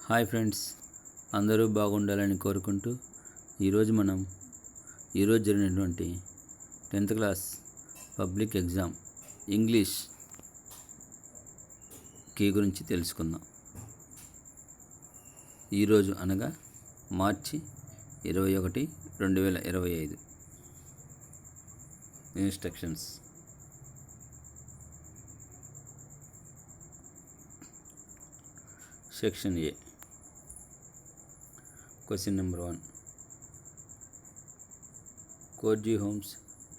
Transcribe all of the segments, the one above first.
Hi friends, అందరూ బాగుండాలని కోరుకుంటూ ఈరోజు మనం జరిగినటువంటి 10th class public exam English key గురించి తెలుసుకుందాం. ఈరోజు అనగా March 21, 2025. Instructions. Section A. Question number 1. Courtesy homes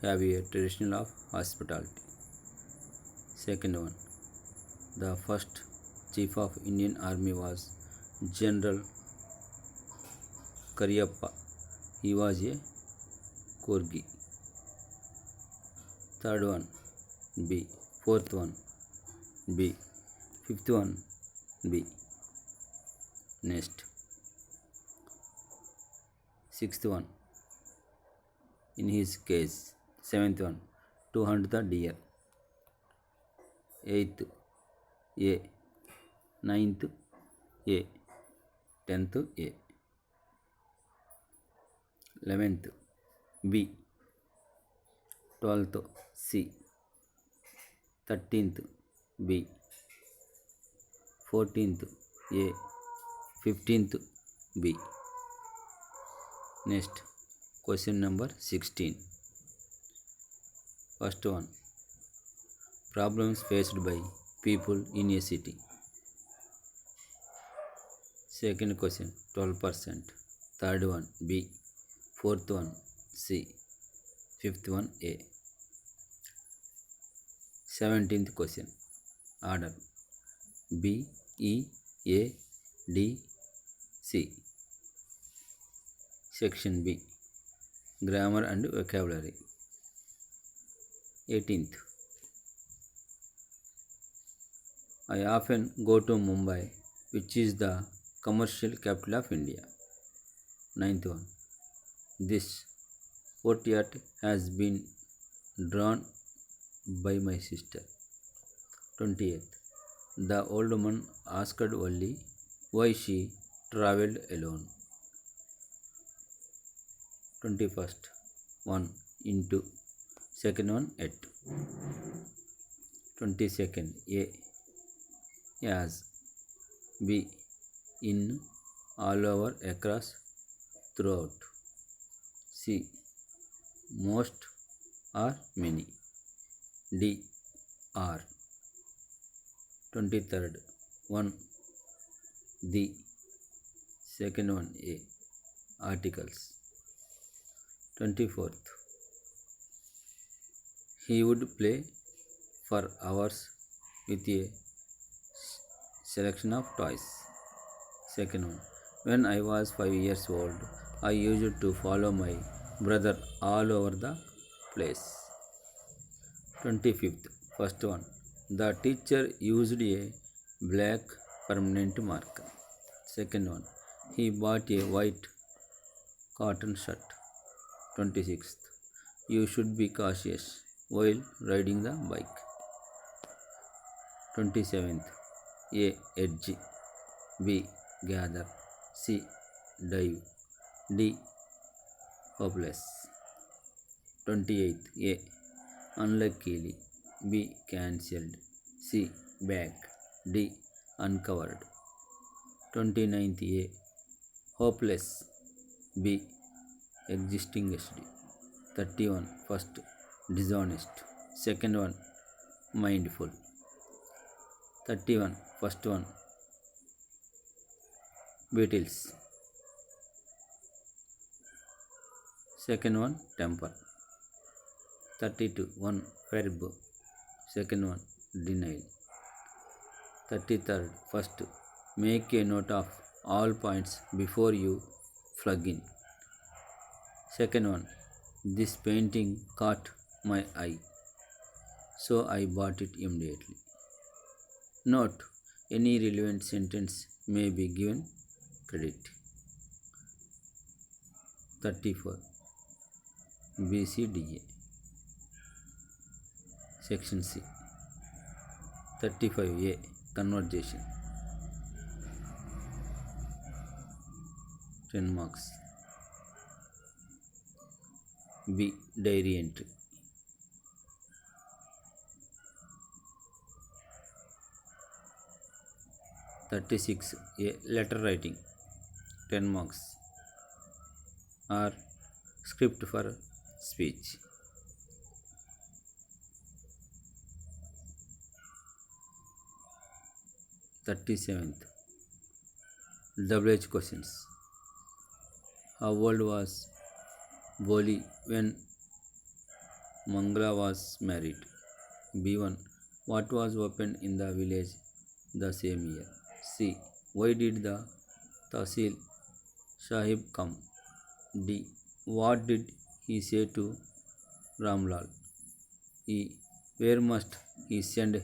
have a tradition of hospitality. Second one. The first chief of Indian Army was General Cariappa. He was a Corgi. Third one, B. Fourth one, B. Fifth one, B. Next. Sixth one, in his case. Seventh one, to hunt the deer. Eighth, A. Ninth, A. 10th, A. 11th, B. 12th, C. 13th, B. 14th, A. 15th, B. Next, question number 16. First one, problems faced by people in a city. Second question, 12%. Third one, B. Fourth one, C. Fifth one, A. 17th question, order B, E, A, D, C. Section B, grammar and vocabulary. 18th, I often go to Mumbai, which is the commercial capital of India. 9th one, this portrait has been drawn by my sister. 20th, the old woman asked Valli why she travelled alone. 21st, 1 into, second one at. 22nd, A. As, B. In, all over, across, throughout. C. Most or many. D. Are. 23rd, 1. The, second one, A. Articles. 24th, he would play for hours with a selection of toys. Second one, when I was 5 years old, I used to follow my brother all over the place. 25th, first one, the teacher used a black permanent marker. Second one, he bought a white cotton shirt. 26th, you should be cautious while riding the bike. 27th, A. Edge, B. Gather, C. Dive, D. Hopeless. 28th, A. Unluckily, B. Cancelled, C. Back, D. Uncovered. 29th, A. Hopeless, B. Extinguished. 31, first, dishonest. Second one, mindful. 31, first one, Beatles. Second one, temper. 32, 1, verb. Second one, denial. 33rd, first, make a note of all points before you plug in. Second one, this painting caught my eye, so I bought it immediately. Note, any relevant sentence may be given credit. 34, BCDA. Section C. 35A, conversation. 10 marks. B. Diary entry. 36. A. Letter writing, 10 marks. Or script for speech. 37th. WH questions. How old was Boli when Mangala was married? B1. What was opened in the village the same year? C. Why did the Tahsil Sahib come? D. What did he say to Ramlal? E. Where must he send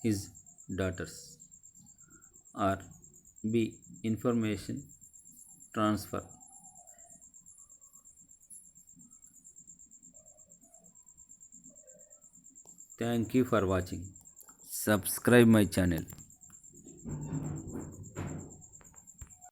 his daughters? Or B. Information transfer. Thank you for watching. Subscribe my channel.